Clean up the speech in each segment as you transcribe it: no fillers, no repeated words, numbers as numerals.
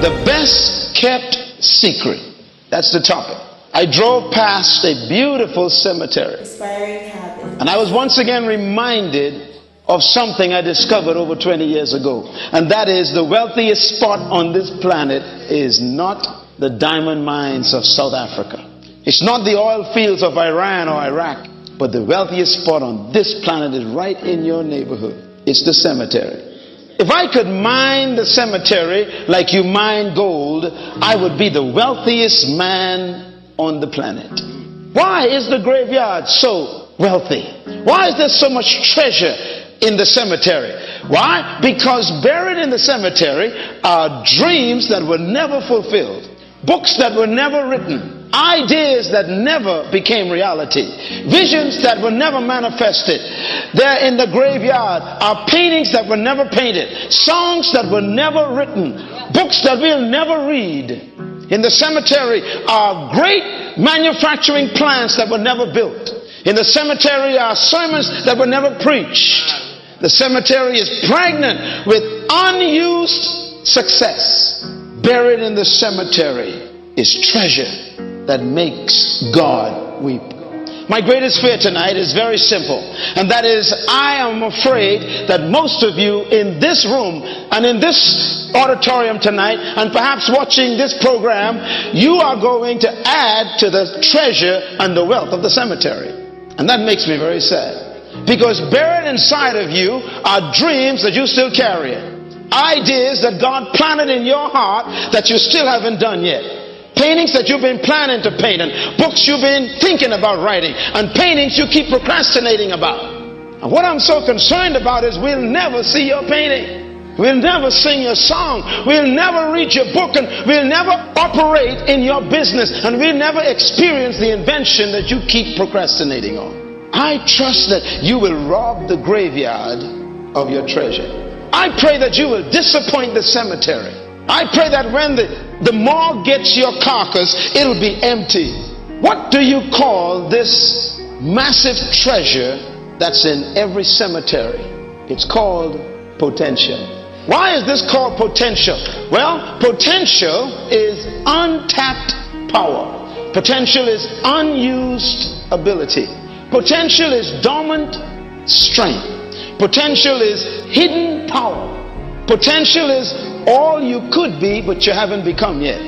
The best kept secret. That's the topic. I drove past a beautiful cemetery. Inspiring habits. And I was once again reminded of something I discovered over 20 years ago. And that is, the wealthiest spot on this planet is not the diamond mines of South Africa. It's not the oil fields of Iran or Iraq. But the wealthiest spot on this planet is right in your neighborhood. It's the cemetery. If I could mine the cemetery like you mine gold, I would be the wealthiest man on the planet. Why is the graveyard so wealthy? Why is there so much treasure in the cemetery? Why? Because buried in the cemetery are dreams that were never fulfilled, books that were never written, ideas that never became reality, visions that were never manifested. There in the graveyard are paintings that were never painted, songs that were never written, books that we'll never read. In the cemetery are great manufacturing plants that were never built. In the cemetery are sermons that were never preached. The cemetery is pregnant with unused success. Buried in the cemetery is treasure that makes God weep. My greatest fear tonight is very simple, and that is, I am afraid that most of you in this room and in this auditorium tonight, and perhaps watching this program, you are going to add to the treasure and the wealth of the cemetery. And that makes me very sad, because buried inside of you are dreams that you still carry, ideas that God planted in your heart that you still haven't done yet. Paintings that you've been planning to paint, and books you've been thinking about writing, and paintings you keep procrastinating about. And what I'm so concerned about is we'll never see your painting. We'll never sing your song. We'll never read your book, and we'll never operate in your business, and we'll never experience the invention that you keep procrastinating on. I trust that you will rob the graveyard of your treasure. I pray that you will disappoint the cemetery. I pray that when the morgue gets your carcass, it'll be empty. What do you call this massive treasure that's in every cemetery? It's called potential. Why is this called potential? Well, potential is untapped power. Potential is unused ability. Potential is dormant strength. Potential is hidden power. Potential is all you could be, but you haven't become yet.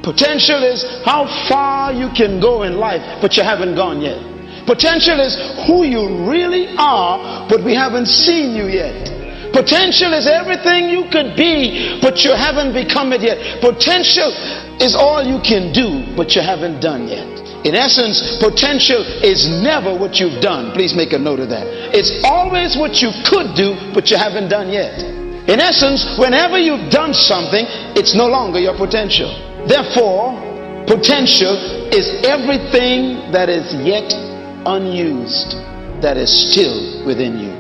Potential is how far you can go in life, but you haven't gone yet. Potential is who you really are, but we haven't seen you yet. Potential is everything you could be, but you haven't become it yet. Potential is all you can do, but you haven't done yet. In essence, potential is never what you've done. Please make a note of that. It's always what you could do, but you haven't done yet. In essence, whenever you've done something, it's no longer your potential. Therefore, potential is everything that is yet unused, that is still within you.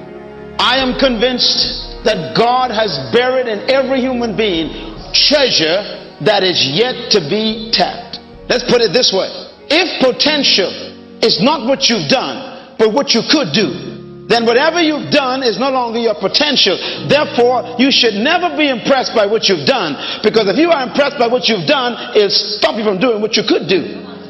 I am convinced that God has buried in every human being treasure that is yet to be tapped. Let's put it this way. If potential is not what you've done, but what you could do, then whatever you've done is no longer your potential. Therefore, you should never be impressed by what you've done, because if you are impressed by what you've done, it'll stop you from doing what you could do.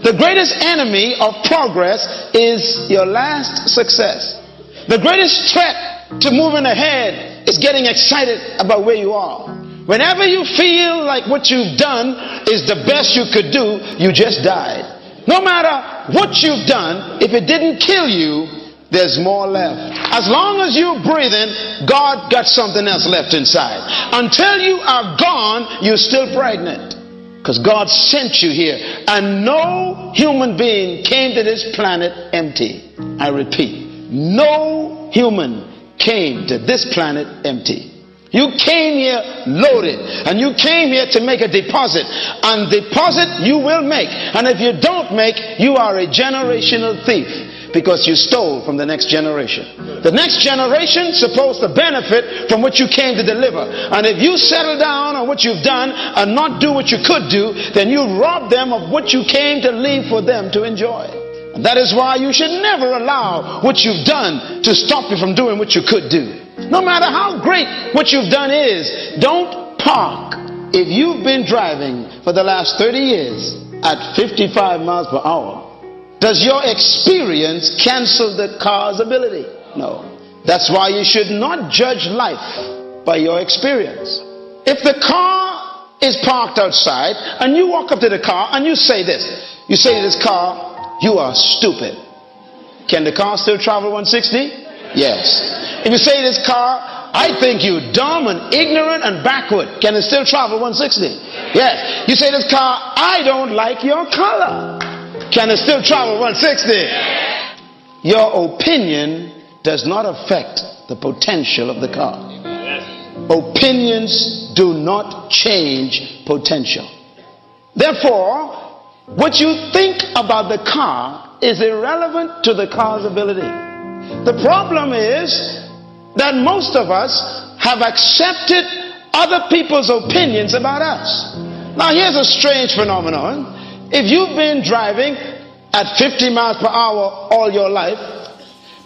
The greatest enemy of progress is your last success. The greatest threat to moving ahead is getting excited about where you are. Whenever you feel like what you've done is the best you could do, you just died. No matter what you've done, if it didn't kill you, there's more left. As long as you're breathing, God got something else left inside. Until you are gone, you're still pregnant, because God sent you here. And no human being came to this planet empty. I repeat, no human came to this planet empty. You came here loaded, and you came here to make a deposit. And deposit you will make. And if you don't make, you are a generational thief, because you stole from the next generation. The next generation is supposed to benefit from what you came to deliver. And if you settle down on what you've done and not do what you could do, then you rob them of what you came to leave for them to enjoy. And that is why you should never allow what you've done to stop you from doing what you could do. No matter how great what you've done is, don't park if you've been driving for the last 30 years at 55 miles per hour, does your experience cancel the car's ability? No. That's why you should not judge life by your experience. If the car is parked outside and you walk up to the car and you say this, you say to this car, you are stupid. Can the car still travel 160? Yes. If you say to this car, I think you dumb and ignorant and backward, can it still travel 160? Yes. You say to this car, I don't like your color. Can it still travel 160? Your opinion does not affect the potential of the car. Opinions do not change potential. Therefore, what you think about the car is irrelevant to the car's ability. The problem is that most of us have accepted other people's opinions about us. Now here's a strange phenomenon. If you've been driving at 50 miles per hour all your life,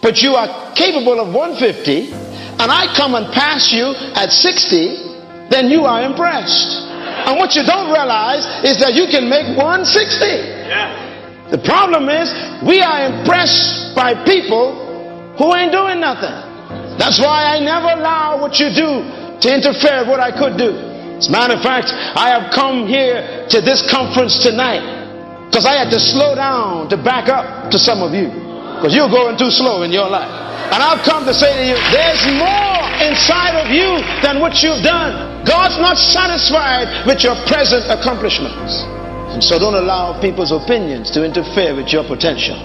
but you are capable of 150, and I come and pass you at 60, then you are impressed. And what you don't realize is that you can make 160. Yeah. The problem is we are impressed by people who ain't doing nothing. That's why I never allow what you do to interfere with what I could do. As a matter of fact, I have come here to this conference tonight because I had to slow down to back up to some of you, because you're going too slow in your life. And I've come to say to you, there's more inside of you than what you've done. God's not satisfied with your present accomplishments. And so don't allow people's opinions to interfere with your potential.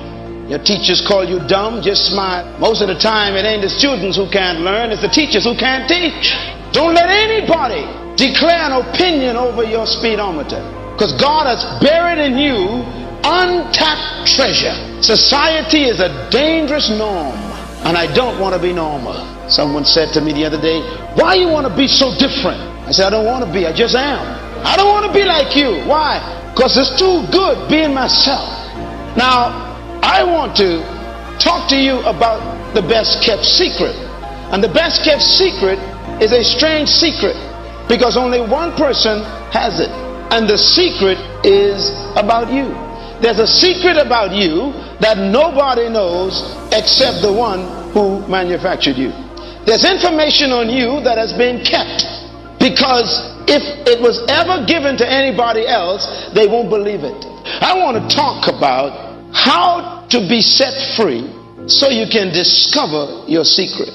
Your teachers call you dumb, just smile. Most of the time it ain't the students who can't learn, it's the teachers who can't teach. Don't let anybody declare an opinion over your speedometer, because God has buried in you untapped treasure. Society is a dangerous norm, and I don't want to be normal. Someone said to me the other day, why you want to be so different? I said, I don't want to be, I just am. I don't want to be like you. Why? Because it's too good being myself. Now, I want to talk to you about the best kept secret. And the best kept secret is a strange secret, because only one person has it. And the secret is about you. There's a secret about you that nobody knows except the one who manufactured you. There's information on you that has been kept, because if it was ever given to anybody else, they won't believe it. I want to talk about how to be set free so you can discover your secret.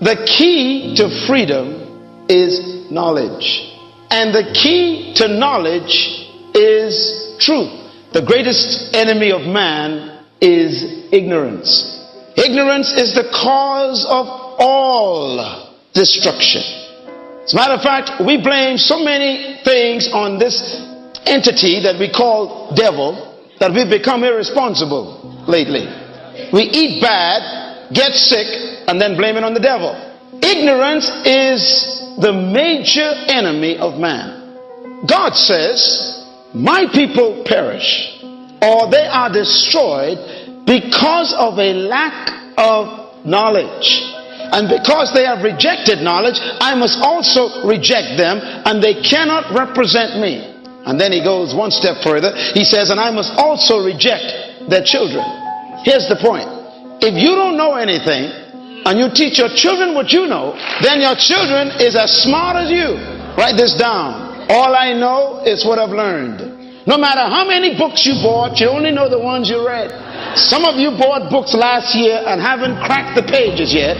The key to freedom is knowledge. And the key to knowledge is truth. The greatest enemy of man is ignorance. Ignorance is the cause of all destruction. As a matter of fact, we blame so many things on this entity that we call devil that we've become irresponsible lately. We eat bad, get sick, and then blame it on the devil. Ignorance is the major enemy of man. God says, my people perish, or they are destroyed because of a lack of knowledge. And because they have rejected knowledge, I must also reject them, and they cannot represent me. And then he goes one step further. He says, and I must also reject their children. Here's the point. If you don't know anything, and you teach your children what you know, then your children is as smart as you. Write this down. All I know is what I've learned. No matter how many books you bought, you only know the ones you read. Some of you bought books last year and haven't cracked the pages yet.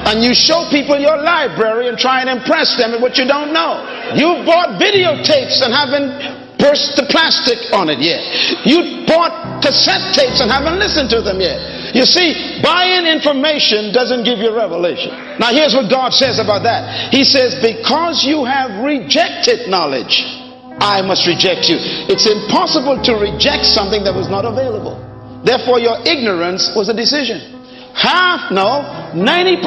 And you show people your library and try and impress them with what you don't know. You bought videotapes and haven't burst the plastic on it yet. You bought cassette tapes and haven't listened to them yet. You see, buying information doesn't give you revelation. Now here's what God says about that. He says, because you have rejected knowledge, I must reject you. It's impossible to reject something that was not available. Therefore, your ignorance was a decision. 90%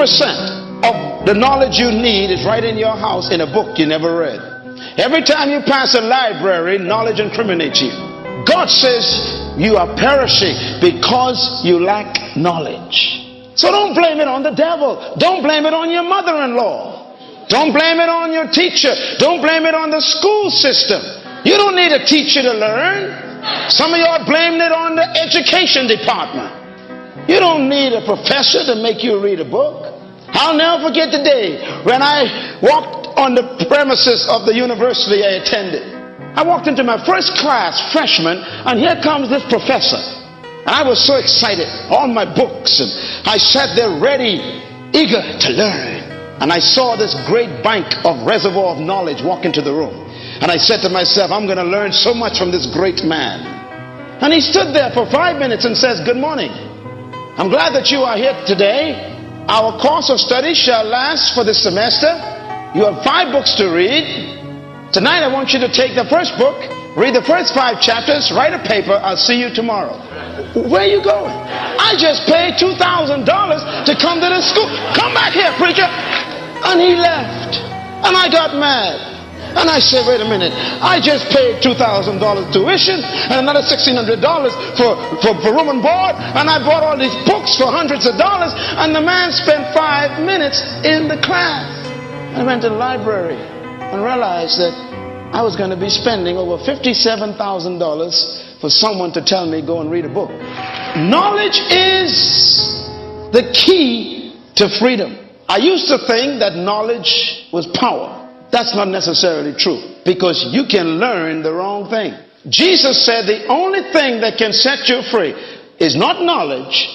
of the knowledge you need is right in your house in a book you never read. Every time you pass a library, knowledge incriminates you. God says you are perishing because you lack knowledge. So don't blame it on the devil. Don't blame it on your mother-in-law. Don't blame it on your teacher. Don't blame it on the school system. You don't need a teacher to learn. Some of y'all blamed it on the education department. You don't need a professor to make you read a book. I'll never forget the day when I walked on the premises of the university I attended. I walked into my first class, freshman, and here comes this professor. And I was so excited, all my books, and I sat there ready, eager to learn. And I saw this great bank of reservoir of knowledge walk into the room. And I said to myself, I'm going to learn so much from this great man. And he stood there for 5 minutes and says, good morning. I'm glad that you are here today. Our course of study shall last for this semester. You have 5 books to read. Tonight I want you to take the first book, read the first 5 chapters, write a paper. I'll see you tomorrow. Where are you going? I just paid $2,000 to come to this school. Come back here, preacher. And he left. And I got mad. And I said, wait a minute. I just paid $2,000 tuition and another $1,600 for room and board. And I bought all these books for hundreds of dollars. And the man spent 5 minutes in the class. I went to the library and realized that I was going to be spending over $57,000 for someone to tell me go and read a book. Knowledge is the key to freedom. I used to think that knowledge was power. That's not necessarily true, because you can learn the wrong thing. Jesus said the only thing that can set you free is not knowledge,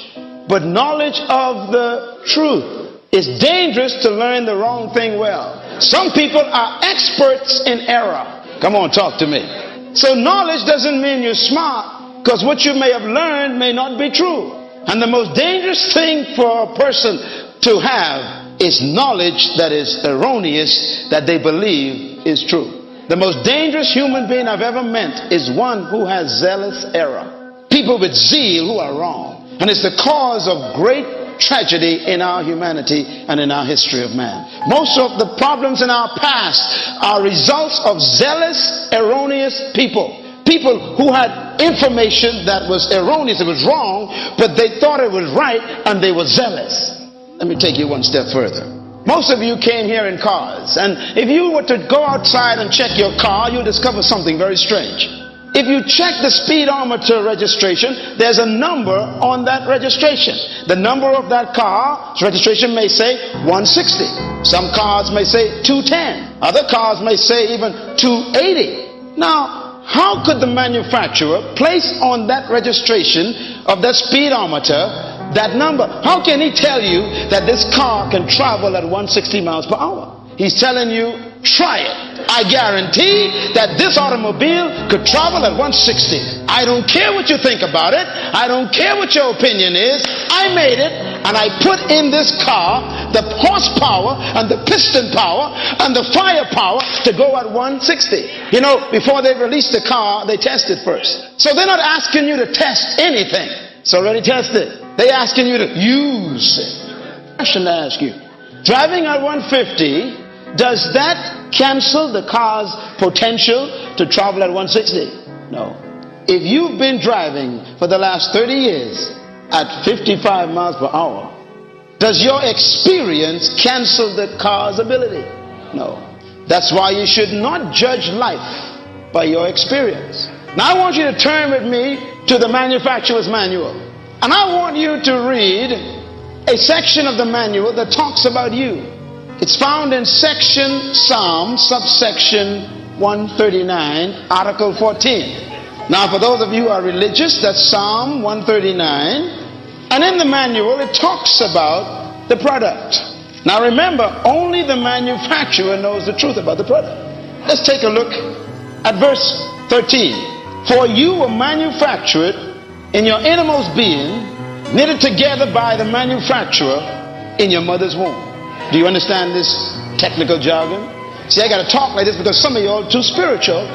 but knowledge of the truth. It's dangerous to learn the wrong thing well. Some people are experts in error. Come on, talk to me. So knowledge doesn't mean you're smart, because what you may have learned may not be true. And the most dangerous thing for a person to have is knowledge that is erroneous, that they believe is true. The most dangerous human being I've ever met is one who has zealous error. People with zeal who are wrong. And it's the cause of great tragedy in our humanity and in our history of man. Most of the problems in our past are results of zealous, erroneous people. People who had information that was erroneous, it was wrong, but they thought it was right and they were zealous. Let me take you one step further. Most of you came here in cars, and if you were to go outside and check your car, you'll discover something very strange. If you check the speedometer registration, there's a number on that registration. The number of that car's registration may say 160. Some cars may say 210. Other cars may say even 280. Now, how could the manufacturer place on that registration of that speedometer that number? How can he tell you that this car can travel at 160 miles per hour? He's telling you, try it. I guarantee that this automobile could travel at 160. I don't care what you think about it. I don't care what your opinion is. I made it, and I put in this car the horsepower and the piston power and the firepower to go at 160. You know, before they release the car, they test it first. So they're not asking you to test anything. It's already tested. They're asking you to use it. Question to ask you. Driving at 150, does that cancel the car's potential to travel at 160? No. If you've been driving for the last 30 years at 55 miles per hour, does your experience cancel the car's ability? No. That's why you should not judge life by your experience. Now I want you to turn with me to the manufacturer's manual. And I want you to read a section of the manual that talks about you. It's found in section Psalm, subsection 139, article 14. Now for those of you who are religious, that's Psalm 139. And in the manual it talks about the product. Now remember, only the manufacturer knows the truth about the product. Let's take a look at verse 13. For you were manufactured in your innermost being, knitted together by the manufacturer in your mother's womb. Do you understand this technical jargon? See, I got to talk like this because some of you are too spiritual.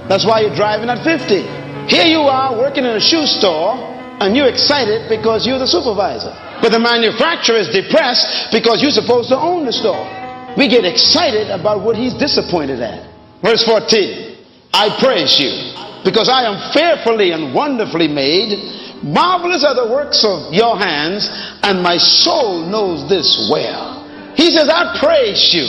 That's why you're driving at 50. Here you are working in a shoe store and you're excited because you're the supervisor. But the manufacturer is depressed because you're supposed to own the store. We get excited about what he's disappointed at. Verse 14. I praise you because I am fearfully and wonderfully made. Marvelous are the works of your hands, and my soul knows this well. He says, I praise you.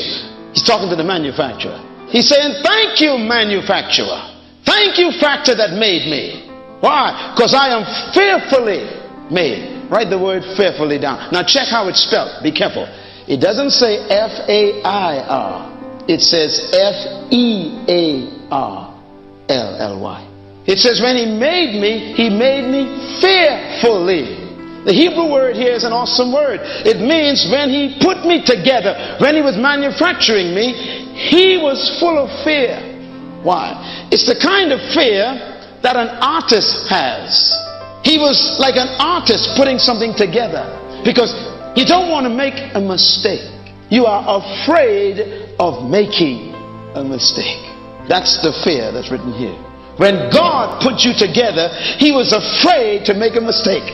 He's talking to the manufacturer. He's saying, thank you, manufacturer. Thank you, factor that made me. Why? Because I am fearfully made. Write the word fearfully down. Now check how it's spelled. Be careful. It doesn't say F-A-I-R. It says F-E-A-R-L-L-Y. It says when he made me fearfully. The Hebrew word here is an awesome word. It means when he put me together, when he was manufacturing me, he was full of fear. Why? It's the kind of fear that an artist has. He was like an artist putting something together because you don't want to make a mistake. You are afraid of making a mistake. That's the fear that's written here. When God put you together, he was afraid to make a mistake.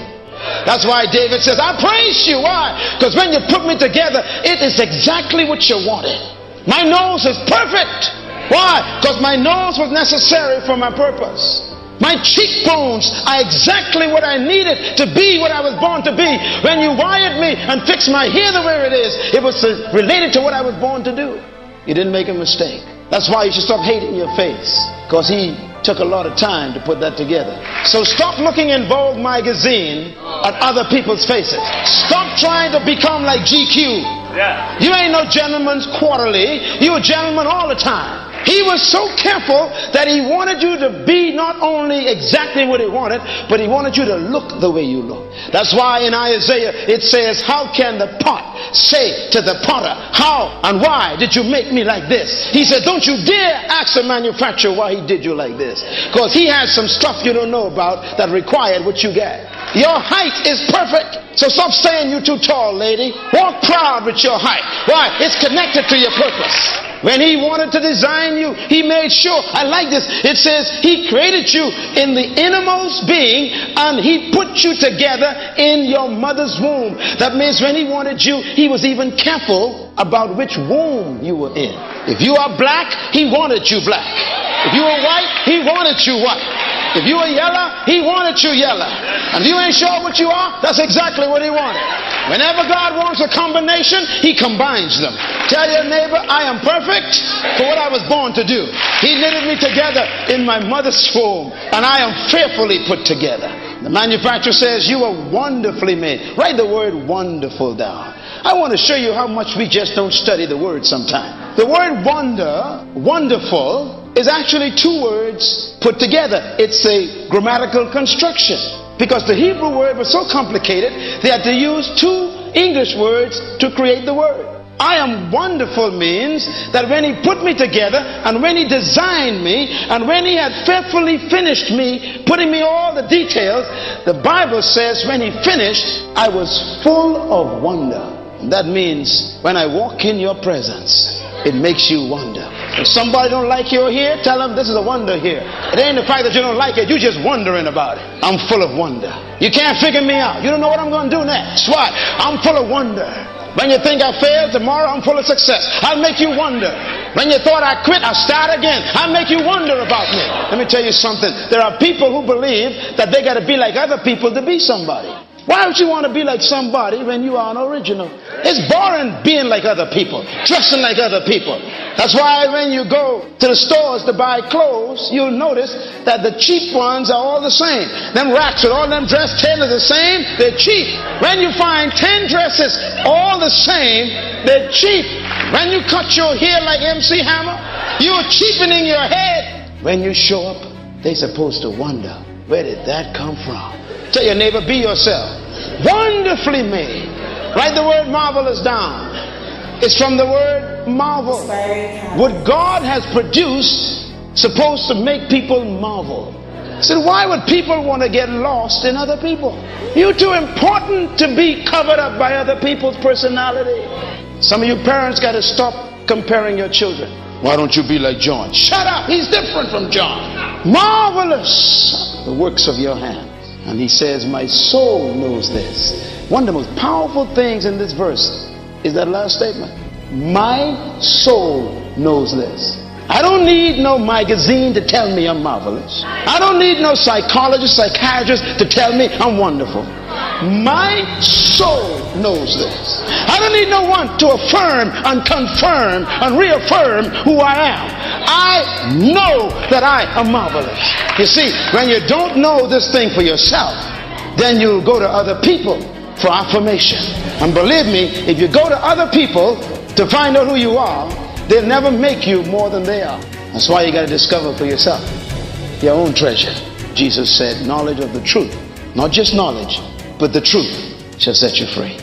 That's why David says, I praise you. Why? Because when you put me together, it is exactly what you wanted. My nose is perfect. Why? Because my nose was necessary for my purpose. My cheekbones are exactly what I needed to be what I was born to be. When you wired me and fixed my hair the way it is, it was related to what I was born to do. You didn't make a mistake. That's why you should stop hating your face, because he took a lot of time to put that together. So stop looking in Vogue magazine at other people's faces. Stop trying to become like GQ. You ain't no Gentleman's Quarterly. You a gentleman all the time. He was so careful that he wanted you to be not only exactly what he wanted, but he wanted you to look the way you look. That's why in Isaiah it says, how can the pot say to the potter, how and why did you make me like this? He said, don't you dare ask the manufacturer why he did you like this, because he has some stuff you don't know about that required what you get. Your height is perfect. So stop saying you're too tall, lady. Walk proud with your height. Why? It's connected to your purpose. When he wanted to design you, he made sure, I like this, it says he created you in the innermost being and he put you together in your mother's womb. That means when he wanted you, he was even careful about which womb you were in. If you are black, he wanted you black. If you are white, he wanted you white. If you are yellow, he wanted you yellow. And if you ain't sure what you are, that's exactly what he wanted. Whenever God wants a combination, he combines them. Tell your neighbor, I am perfect for what I was born to do. He knitted me together in my mother's womb, and I am fearfully put together. The manufacturer says you are wonderfully made. Write the word wonderful down. I want to show you how much we just don't study the word sometimes. The word wonder, wonderful, is actually two words put together. It's a grammatical construction. Because the Hebrew word was so complicated, they had to use two English words to create the word. I am wonderful means that when he put me together and when he designed me and when he had faithfully finished me, putting me all the details, the Bible says when he finished, I was full of wonder. That means when I walk in your presence, it makes you wonder. If somebody don't like you here, tell them this is a wonder here. It ain't the fact that you don't like it, you're just wondering about it. I'm full of wonder. You can't figure me out. You don't know what I'm going to do next. Why? I'm full of wonder. When you think I failed, tomorrow I'm full of success. I'll make you wonder. When you thought I quit, I'll start again. I'll make you wonder about me. Let me tell you something. There are people who believe that they got to be like other people to be somebody. Why would you want to be like somebody when you are an original? It's boring being like other people, dressing like other people. That's why when you go to the stores to buy clothes, you'll notice that the cheap ones are all the same. Them racks with all them dress tailors the same, they're cheap. When you find 10 dresses all the same, they're cheap. When you cut your hair like MC Hammer, you're cheapening your head. When you show up, they're supposed to wonder, where did that come from? Tell your neighbor, be yourself. Wonderfully made. Write the word marvelous down. It's from the word marvel. What God has produced supposed to make people marvel. So why would people want to get lost in other people? You're too important to be covered up by other people's personality. Some of you parents got to stop comparing your children. Why don't you be like John? Shut up, he's different from John. Marvelous, the works of your hands. And he says, my soul knows this. One of the most powerful things in this verse is that last statement. My soul knows this. I don't need no magazine to tell me I'm marvelous. I don't need no psychologist, psychiatrist to tell me I'm wonderful. My soul knows this. I don't need no one to affirm and confirm and reaffirm who I am. I know that I am marvelous. You see, when you don't know this thing for yourself, then you'll go to other people for affirmation. And believe me, if you go to other people to find out who you are, they'll never make you more than they are. That's why you got to discover for yourself your own treasure. Jesus said, knowledge of the truth, not just knowledge, but the truth shall set you free.